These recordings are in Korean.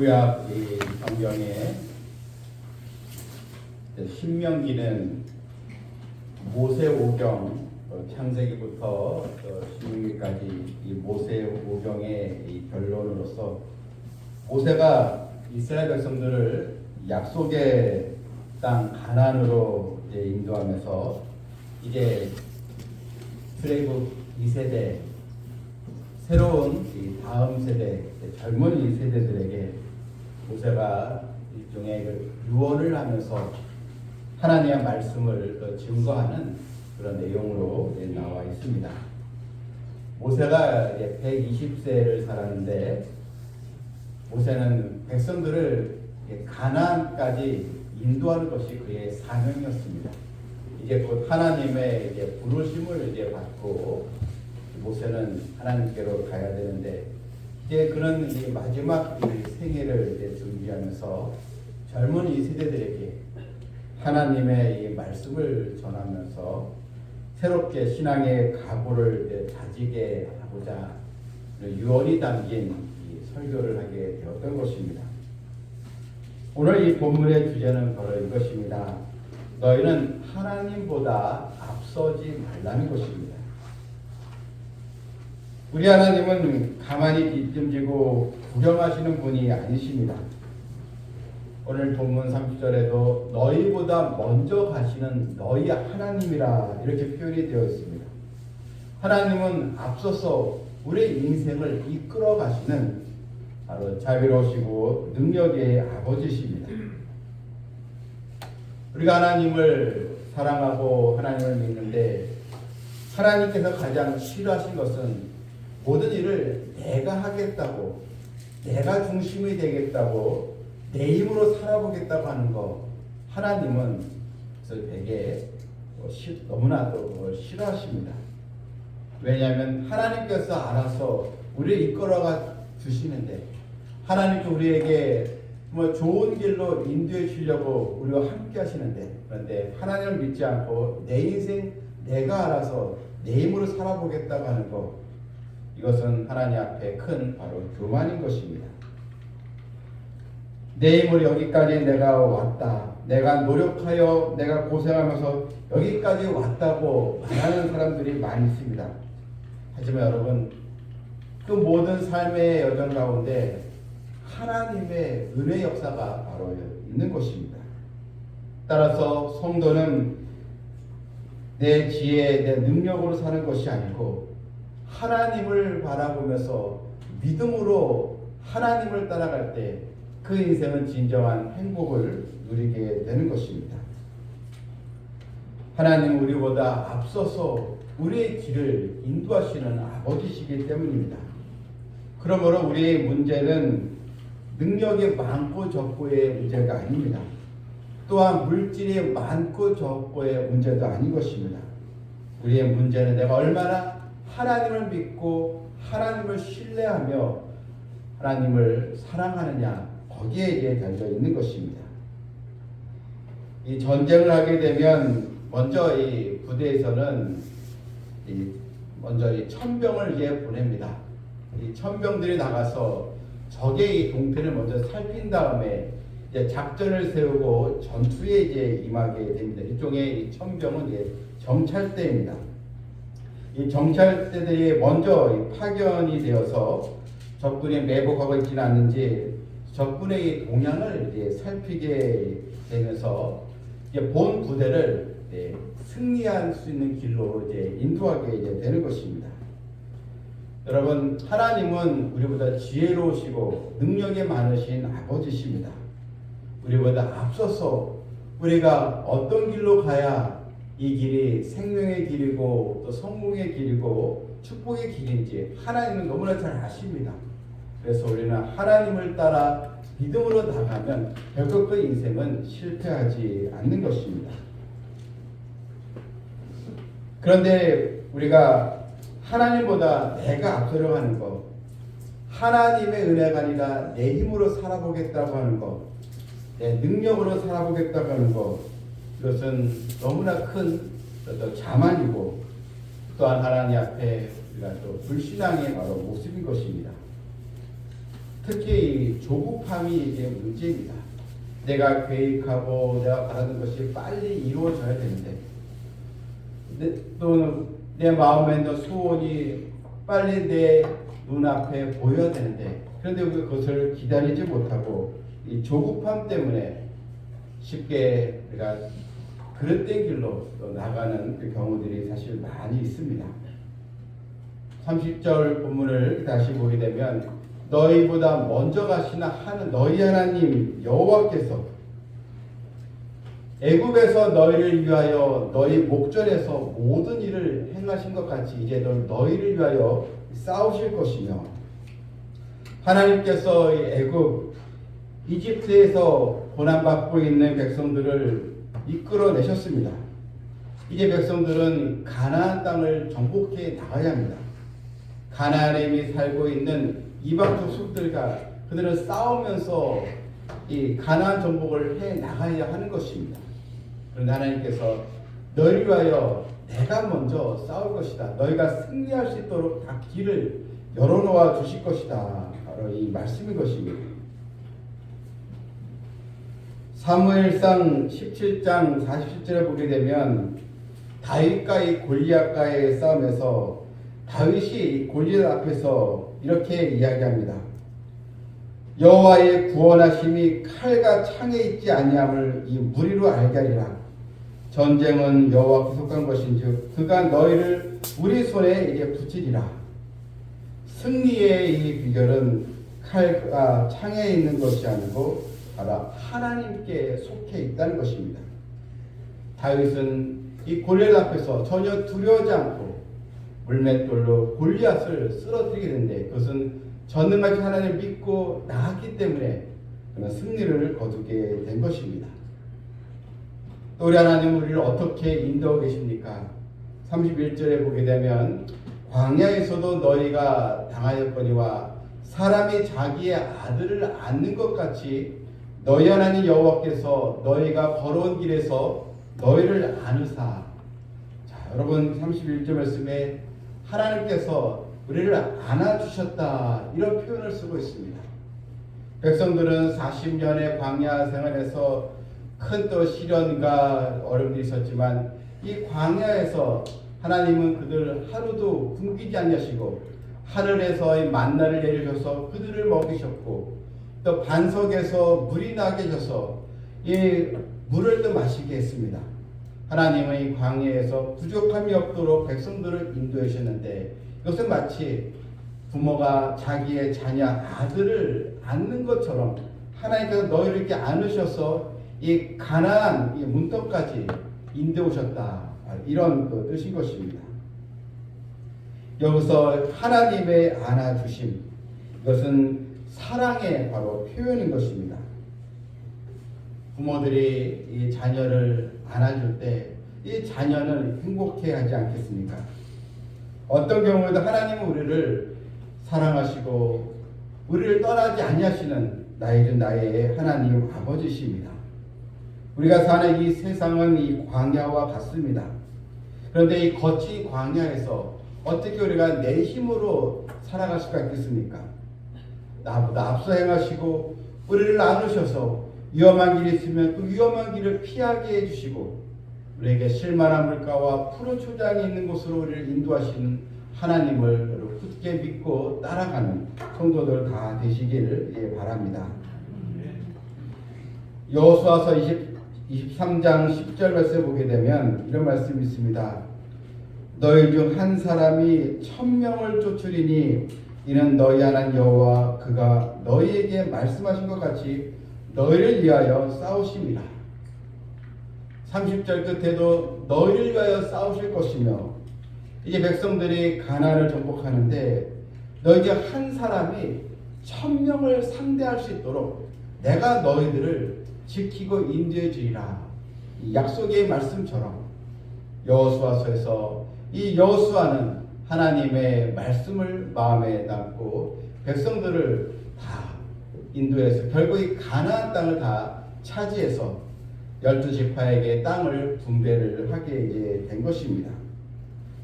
구약 이 성경에 신명기는 모세오경 창세기부터 신명기까지 이 모세오경의 이 결론으로서 모세가 이스라엘 백성들을 약속의 땅 가나안으로 인도하면서 이제 트레이브 2세대 새로운 이 다음 세대 젊은 이 세대들에게 모세가 일종의 유언을 하면서 하나님의 말씀을 증거하는 그런 내용으로 나와 있습니다. 모세가 120세를 살았는데 모세는 백성들을 가나안까지 인도하는 것이 그의 사명이었습니다. 이제 곧 하나님의 부르심을 받고 모세는 하나님께로 가야 되는데 이제 그런 이 마지막 생애를 준비하면서 젊은 이 세대들에게 하나님의 이 말씀을 전하면서 새롭게 신앙의 각오를 다지게 하고자 유언이 담긴 이 설교를 하게 되었던 것입니다. 오늘 이 본문의 주제는 바로 이것입니다. 너희는 하나님보다 앞서지 말라는 것입니다. 우리 하나님은 가만히 뒷짐지고 구경하시는 분이 아니십니다. 오늘 본문 30절에도 너희보다 먼저 가시는 너희 하나님이라 이렇게 표현이 되어 있습니다. 하나님은 앞서서 우리의 인생을 이끌어 가시는 바로 자비로우시고 능력의 아버지십니다. 우리가 하나님을 사랑하고 하나님을 믿는데 하나님께서 가장 싫어하신 것은 모든 일을 내가 하겠다고, 내가 중심이 되겠다고, 내 힘으로 살아보겠다고 하는 거 하나님은 되게 너무나도 싫어하십니다. 왜냐하면 하나님께서 알아서 우리를 이끌어가 주시는데 하나님께서 우리에게 좋은 길로 인도해 주려고 우리와 함께 하시는데 그런데 하나님을 믿지 않고 내 인생 내가 알아서 내 힘으로 살아보겠다고 하는 거 이것은 하나님 앞에 큰 바로 교만인 것입니다. 내 힘으로 여기까지 내가 왔다. 내가 노력하여 내가 고생하면서 여기까지 왔다고 말하는 사람들이 많이 있습니다. 하지만 여러분 그 모든 삶의 여정 가운데 하나님의 은혜 역사가 바로 있는 것입니다. 따라서 성도는 내 지혜, 내 능력으로 사는 것이 아니고 하나님을 바라보면서 믿음으로 하나님을 따라갈 때 그 인생은 진정한 행복을 누리게 되는 것입니다. 하나님은 우리보다 앞서서 우리의 길을 인도하시는 아버지시기 때문입니다. 그러므로 우리의 문제는 능력이 많고 적고의 문제가 아닙니다. 또한 물질이 많고 적고의 문제도 아닌 것입니다. 우리의 문제는 내가 얼마나 하나님을 믿고 하나님을 신뢰하며 하나님을 사랑하느냐 거기에 달려 있는 것입니다. 이 전쟁을 하게 되면 먼저 이 부대에서는 먼저 이 천병을 보냅니다. 이 천병들이 나가서 적의 이 동태를 먼저 살핀 다음에 작전을 세우고 전투에 임하게 됩니다. 일종의 이 천병은 정찰대입니다. 이 정찰대들이 먼저 파견이 되어서 적군이 매복하고 있지는 않는지 적군의 이 동향을 살피게 되면서 본 부대를 승리할 수 있는 길로 인도하게 되는 것입니다. 여러분 하나님은 우리보다 지혜로우시고 능력이 많으신 아버지십니다. 우리보다 앞서서 우리가 어떤 길로 가야 이 길이 생명의 길이고 또 성공의 길이고 축복의 길인지 하나님은 너무나 잘 아십니다. 그래서 우리는 하나님을 따라 믿음으로 나가면 결국 그 인생은 실패하지 않는 것입니다. 그런데 우리가 하나님보다 내가 앞서려 하는 것, 하나님의 은혜가 아니라 내 힘으로 살아보겠다고 하는 것, 내 능력으로 살아보겠다고 하는 것, 이것은 너무나 큰 자만이고 또한 하나님 앞에 우리가 또 불신앙의 바로 모습인 것입니다. 특히 이 조급함이 이게 문제입니다. 내가 계획하고 내가 바라는 것이 빨리 이루어져야 되는데, 또는 내 마음에 있는 소원이 빨리 내 눈앞에 보여야 되는데, 그런데 그것을 기다리지 못하고 이 조급함 때문에 쉽게 우리가 그릇된 길로 나가는 그 경우들이 사실 많이 있습니다. 30절 본문을 다시 보게 되면 너희보다 먼저 가시나 하는 너희 하나님 여호와께서 애굽에서 너희를 위하여 너희 목전에서 모든 일을 행하신 것 같이 이제도 너희를 위하여 싸우실 것이며, 하나님께서 애굽 이집트에서 고난받고 있는 백성들을 이끌어내셨습니다. 이제 백성들은 가나안 땅을 정복해 나가야 합니다. 가나안에 이미 살고 있는 이방 족속들과 그들은 싸우면서 이 가나안 정복을 해 나가야 하는 것입니다. 그런데 하나님께서 너희를 위하여 내가 먼저 싸울 것이다. 너희가 승리할 수 있도록 다 길을 열어놓아 주실 것이다. 바로 이 말씀인 것입니다. 사무엘상 17장 47절에 보게 되면 다윗과 이 골리앗과의 싸움에서 다윗이 골리앗 앞에서 이렇게 이야기합니다. 여호와의 구원하심이 칼과 창에 있지 아니함을 이 무리로 알게 하리라. 전쟁은 여호와께 속한 것인즉 그가 너희를 우리 손에 이제 붙이리라. 승리의 이 비결은 칼과 창에 있는 것이 아니고 바로 하나님께 속해 있다는 것입니다. 다윗은 이 골리앗 앞에서 전혀 두려워하지 않고 물맷돌로 골리앗을 쓰러뜨리게 되는데, 그것은 전능하신 하나님을 믿고 나았기 때문에 그는 승리를 거두게 된 것입니다. 또 우리 하나님은 우리를 어떻게 인도하고 계십니까? 31절에 보게 되면 광야에서도 너희가 당하였거니와 사람이 자기의 아들을 안는 것 같이 너희 하나님 여호와께서 너희가 걸어온 길에서 너희를 안으사. 자, 여러분 31절 말씀에 하나님께서 우리를 안아주셨다, 이런 표현을 쓰고 있습니다. 백성들은 40년의 광야 생활에서 큰 또 시련과 어려움이 있었지만 이 광야에서 하나님은 그들 하루도 굶기지 않으시고 하늘에서 이 만나를 내리셔서 그들을 먹이셨고, 또 반석에서 물이 나게 해셔서 이 물을 또 마시게 했습니다. 하나님은 이 광야에서 부족함이 없도록 백성들을 인도해 주셨는데, 이것은 마치 부모가 자기의 자녀 아들을 안는 것처럼 하나님께서 너희를 이렇게 안으셔서 이 가나안 이 문턱까지 인도해 오셨다, 이런 그 뜻인 것입니다. 여기서 하나님의 안아주심, 이것은 사랑의 바로 표현인 것입니다. 부모들이 이 자녀를 안아줄 때 이 자녀는 행복해하지 않겠습니까? 어떤 경우에도 하나님은 우리를 사랑하시고 우리를 떠나지 아니하시는 나의 하나님 아버지십니다. 우리가 사는 이 세상은 이 광야와 같습니다. 그런데 이 거친 광야에서 어떻게 우리가 내 힘으로 살아갈 수가 있겠습니까? 나보다 앞서 행하시고 우리를 나누셔서 위험한 길이 있으면 그 위험한 길을 피하게 해주시고 우리에게 실만한 물가와 푸른 초장이 있는 곳으로 우리를 인도하시는 하나님을 굳게 믿고 따라가는 성도들 다 되시기를 바랍니다. 여호수아서 23장 10절 말씀을 보게 되면 이런 말씀이 있습니다. 너희 중 한 사람이 1000명을 쫓으리니 이는 너희 하나님 여호와 그가 너희에게 말씀하신 것 같이 너희를 위하여 싸우심이라. 30절 끝에도 너희를 위하여 싸우실 것이며, 이제 백성들이 가나안을 정복하는데 너희 중 한 사람이 1000명을 상대할 수 있도록 내가 너희들을 지키고 인도해 주리라. 이 약속의 말씀처럼 여호수아서에서 이 여호수아는 하나님의 말씀을 마음에 담고 백성들을 다 인도해서 결국 이 가나안 땅을 다 차지해서 12지파에게 땅을 분배를 하게 된 것입니다.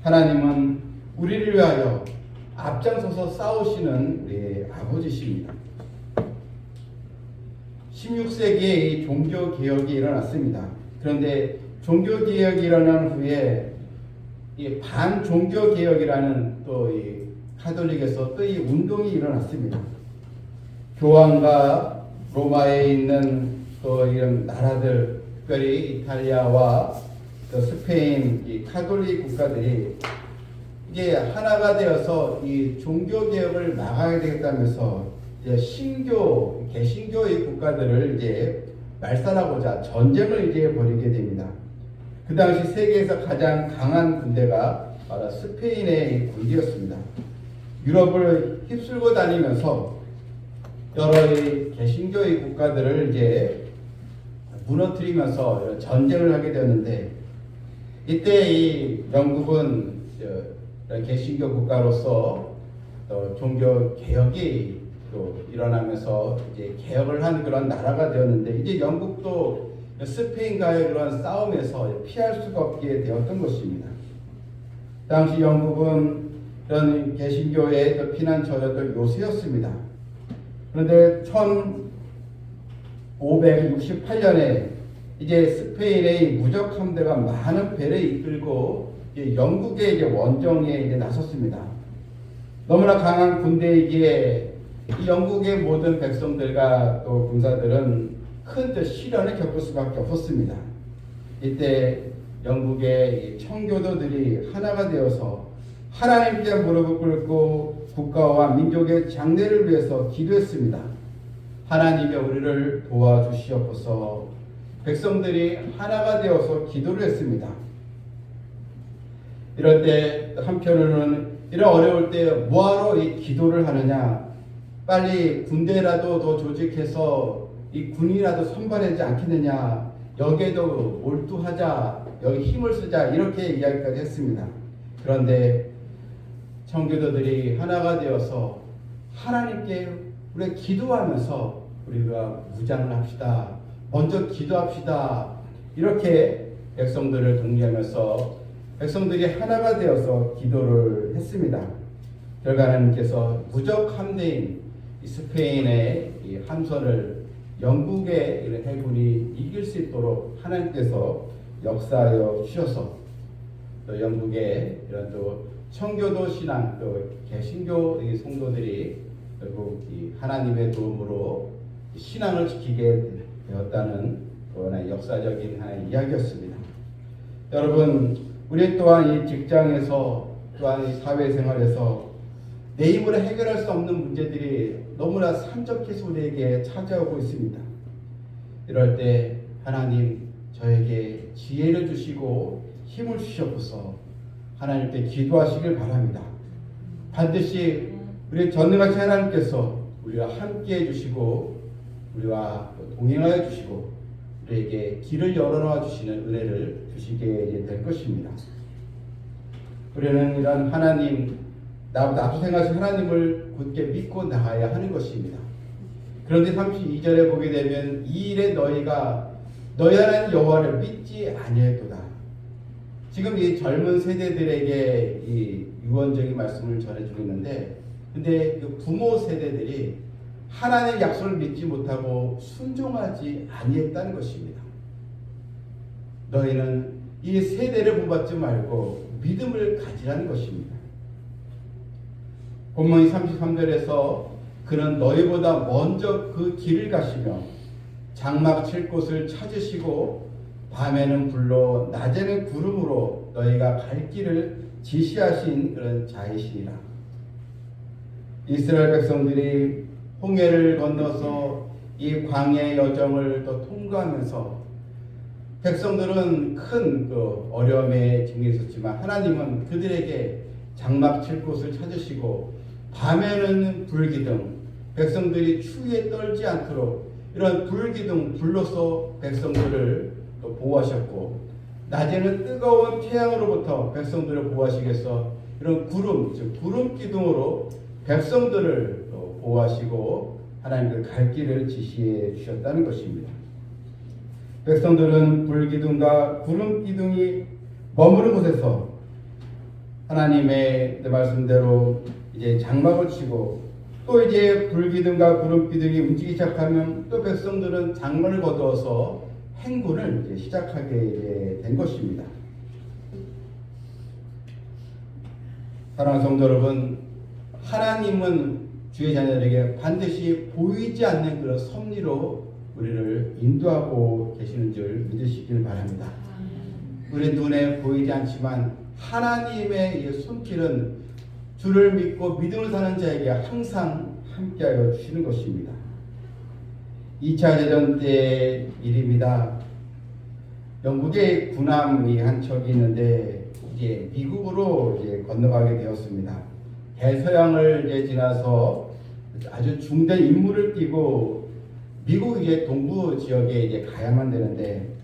하나님은 우리를 위하여 앞장서서 싸우시는 우리의 아버지십니다. 16세기에 이 종교 개혁이 일어났습니다. 그런데 종교 개혁이 일어난 후에 이 반종교 개혁이라는 또 이 카톨릭에서 또 이 운동이 일어났습니다. 교황과 로마에 있는 또 이런 나라들, 특별히 이탈리아와 또 스페인 이 카톨릭 국가들이 이게 하나가 되어서 이 종교 개혁을 막아야 되겠다면서 이제 신교, 개신교의 국가들을 이제 말살하고자 전쟁을 이제 벌이게 됩니다. 그 당시 세계에서 가장 강한 군대가 바로 스페인의 군대였습니다. 유럽을 휩쓸고 다니면서 여러 개신교의 국가들을 이제 무너뜨리면서 전쟁을 하게 되었는데, 이때 이 영국은 개신교 국가로서 또 종교 개혁이 또 일어나면서 이제 개혁을 한 그런 나라가 되었는데, 이제 영국도 스페인과의 그런 싸움에서 피할 수가 없게 되었던 것입니다. 당시 영국은 이런 개신교의 피난처였던 요새였습니다. 그런데 1568년에 이제 스페인의 무적 함대가 많은 배를 이끌고 영국의 이제 원정에 이제 나섰습니다. 너무나 강한 군대이기에 이 영국의 모든 백성들과 또 군사들은 큰 시련을 겪을 수밖에 없었습니다. 이때 영국의 청교도들이 하나가 되어서 하나님께 무릎을 꿇고 국가와 민족의 장래를 위해서 기도했습니다. 하나님이 우리를 도와주시옵소서. 백성들이 하나가 되어서 기도를 했습니다. 이럴 때 한편으로는 이런 어려울 때 뭐하러 이 기도를 하느냐, 빨리 군대라도 더 조직해서 이 군이라도 선발하지 않겠느냐, 여기에도 몰두하자, 여기 힘을 쓰자, 이렇게 이야기까지 했습니다. 그런데 청교도들이 하나가 되어서 하나님께 우리가 기도하면서 우리가 무장을 합시다, 먼저 기도합시다, 이렇게 백성들을 독려하면서 백성들이 하나가 되어서 기도를 했습니다. 결과 하나님께서 무적 함대인 스페인의 이 함선을 영국의 이런 해군이 이길 수 있도록 하나님께서 역사하여 주셔서 또 영국의 이런 또 청교도 신앙, 또 개신교 성도들이 결국 이 하나님의 도움으로 신앙을 지키게 되었다는 하나의 역사적인 하나의 이야기였습니다. 여러분, 우리 또한 이 직장에서 또한 이 사회생활에서 내 힘으로 해결할 수 없는 문제들이 너무나 산적해서 우리에게 찾아오고 있습니다. 이럴 때 하나님 저에게 지혜를 주시고 힘을 주시옵소서 하나님께 기도하시길 바랍니다. 반드시 우리 전능하신 하나님께서 우리와 함께 해주시고 우리와 동행하여 주시고 우리에게 길을 열어놓아 주시는 은혜를 주시게 될 것입니다. 우리는 이런 하나님, 나보다 앞서가신 하나님을 굳게 믿고 나가야 하는 것입니다. 그런데 32절에 보게 되면 이 일에 너희가 너희 하나님 여호와를 믿지 아니했도다. 지금 이 젊은 세대들에게 이 유언적인 말씀을 전해주고 있는데, 근데 그 부모 세대들이 하나님의 약속을 믿지 못하고 순종하지 아니했다는 것입니다. 너희는 이 세대를 본받지 말고 믿음을 가지라는 것입니다. 본문 33절에서 그는 너희보다 먼저 그 길을 가시며 장막 칠 곳을 찾으시고 밤에는 불로 낮에는 구름으로 너희가 갈 길을 지시하신 그런 자이시니라. 이스라엘 백성들이 홍해를 건너서 이 광야의 여정을 또 통과하면서 백성들은 큰 그 어려움에 직면했었지만 하나님은 그들에게 장막 칠 곳을 찾으시고 밤에는 불기둥, 백성들이 추위에 떨지 않도록 이런 불기둥, 불로서 백성들을 또 보호하셨고, 낮에는 뜨거운 태양으로부터 백성들을 보호하시기 위해서 이런 구름, 즉 구름 기둥으로 백성들을 또 보호하시고 하나님의 갈 길을 지시해 주셨다는 것입니다. 백성들은 불기둥과 구름 기둥이 머무는 곳에서 하나님의 말씀대로 이제 장막을 치고 또 이제 불기둥과 구름기둥이 움직이기 시작하면 또 백성들은 장막을 거두어서 행군을 이제 시작하게 된 것입니다. 사랑하는 성도 여러분, 하나님은 주의 자녀들에게 반드시 보이지 않는 그런 섭리로 우리를 인도하고 계시는 줄 믿으시길 바랍니다. 우리 눈에 보이지 않지만 하나님의 이 손길은 주를 믿고 믿음을 사는 자에게 항상 함께하여 주시는 것입니다. 2차 대전 때 일입니다. 영국의 군함이 한 척이 있는데 이제 미국으로 이제 건너가게 되었습니다. 대서양을 이제 지나서 아주 중대 임무를 띠고 미국 이제 동부 지역에 이제 가야만 되는데,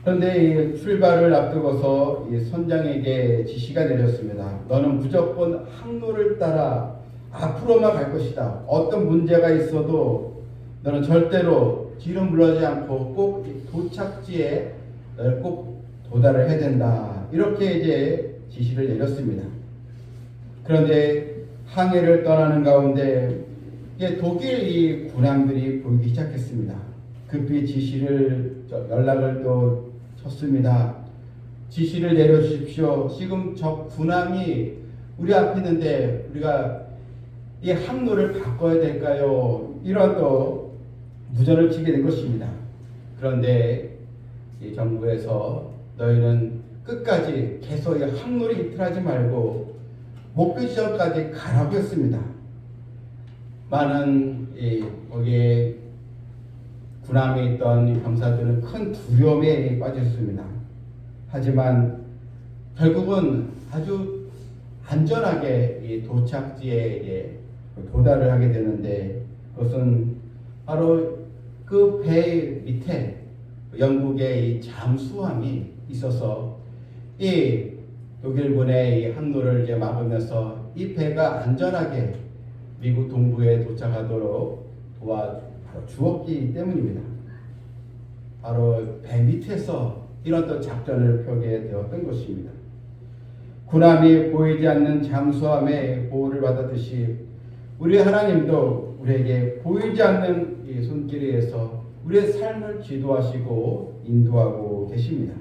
그런데 이 출발을 앞두고서 이 선장에게 지시가 내렸습니다. 너는 무조건 항로를 따라 앞으로만 갈 것이다. 어떤 문제가 있어도 너는 절대로 뒤로 물러지 않고 꼭 도착지에 너를 꼭 도달을 해야 된다. 이렇게 이제 지시를 내렸습니다. 그런데 항해를 떠나는 가운데 독일 이 군함들이 보이기 시작했습니다. 급히 연락을 또 쳤습니다. 지시를 내려주십시오. 지금 저 군함이 우리 앞에 있는데 우리가 이 항로를 바꿔야 될까요? 이런 또 무전을 치게 된 것입니다. 그런데 이 정부에서 너희는 끝까지 계속 이 항로를 이탈하지 말고 목표 지점까지 가라고 했습니다. 많은 거기에 군함에 있던 병사들은 큰 두려움에 빠졌습니다. 하지만 결국은 아주 안전하게 이 도착지에 도달을 하게 되는데, 그것은 바로 그 배 밑에 영국의 이 잠수함이 있어서 이 독일군의 이 항로를 이제 막으면서 이 배가 안전하게 미국 동부에 도착하도록 도와주었기 때문입니다. 바로 배 밑에서 이런 또 작전을 펴게 되었던 것입니다. 군함이 보이지 않는 잠수함의 보호를 받았듯이 우리 하나님도 우리에게 보이지 않는 이 손길에 의해서 우리의 삶을 지도하시고 인도하고 계십니다.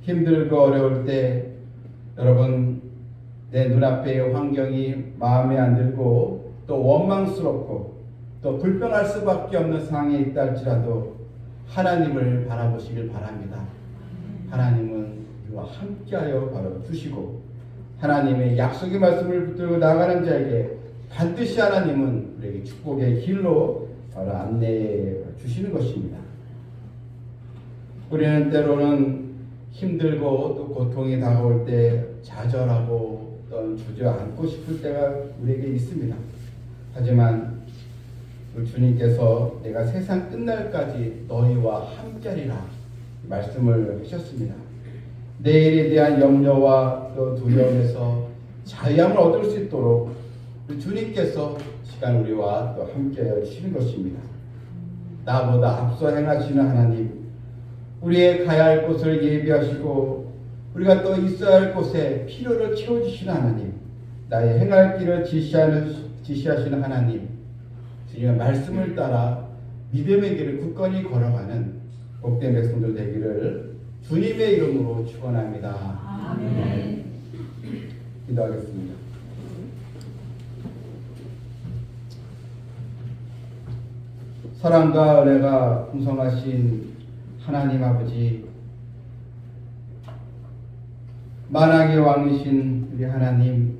힘들고 어려울 때 여러분, 내 눈앞의 환경이 마음에 안 들고 또 원망스럽고 또 불평할 수밖에 없는 상황에 있다 할지라도 하나님을 바라보시길 바랍니다. 하나님은 우리와 함께하여 바로 주시고 하나님의 약속의 말씀을 붙들고 나가는 자에게 반드시 하나님은 우리에게 축복의 길로 바로 안내해 주시는 것입니다. 우리는 때로는 힘들고 또 고통이 다가올 때 좌절하고 또 주저앉고 싶을 때가 우리에게 있습니다. 하지만 우리 주님께서 내가 세상 끝날까지 너희와 함께하리라 말씀을 하셨습니다. 내일에 대한 염려와 또 두려움에서 자유함을 얻을 수 있도록 주님께서 시간 우리와 또 함께하여 주시는 것입니다. 나보다 앞서 행하시는 하나님, 우리의 가야 할 곳을 예비하시고 우리가 또 있어야 할 곳에 필요를 채워주시는 하나님, 나의 행할 길을 지시하시는 하나님, 주님의 말씀을 따라 믿음의 길을 굳건히 걸어가는 복된 백성들 되기를 주님의 이름으로 축원합니다. 아멘. 기도하겠습니다. 사랑과 은혜가 풍성하신 하나님 아버지, 만왕의 왕이신 우리 하나님,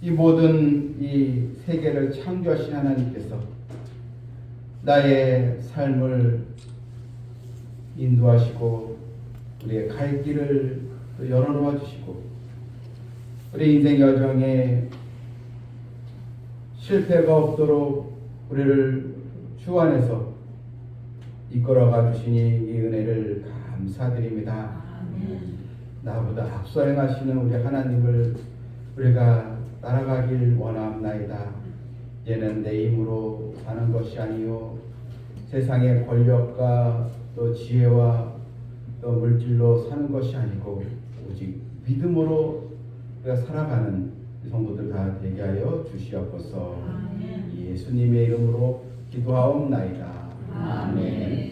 이 모든 이 세계를 창조하신 하나님께서 나의 삶을 인도하시고 우리의 갈 길을 또 열어놓아 주시고 우리 인생 여정에 실패가 없도록 우리를 주 안에서 이끌어가 주시니 이 은혜를 감사드립니다. 아멘. 나보다 앞서 행하시는 우리 하나님을 우리가 따라가길 원합나이다. 얘는 내 힘으로 사는 것이 아니요 세상의 권력과 또 지혜와 또 물질로 사는 것이 아니고 오직 믿음으로 우리가 살아가는 성도들 다 되게 하여 주시옵소서. 아멘. 예수님의 이름으로 기도하옵나이다. 아멘.